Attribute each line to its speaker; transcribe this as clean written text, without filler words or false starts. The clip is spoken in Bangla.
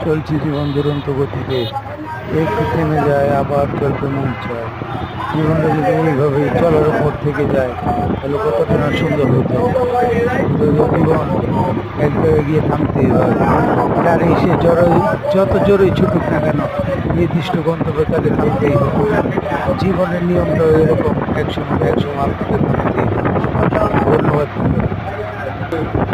Speaker 1: চলছে জীবন দুরন্ত গতিতে, একটু থেমে যায় আবার চলতে মন চায়। জীবনটা যদি এইভাবে চলার উপর থেকে যায় তাহলে কতটা না সুন্দর হতো। কিন্তু জীবন এক জায়গায় গিয়ে থামতেই হয়। গাড়ি সে যত জোরেই ছুটুক না কেন, নির্দিষ্ট গন্তব্যে তাকে থামতেই হবে। জীবনের নিয়মটা এরকম, এক সময় আপনাকে থামতেই হবে। ধন্যবাদ বন্ধুরা।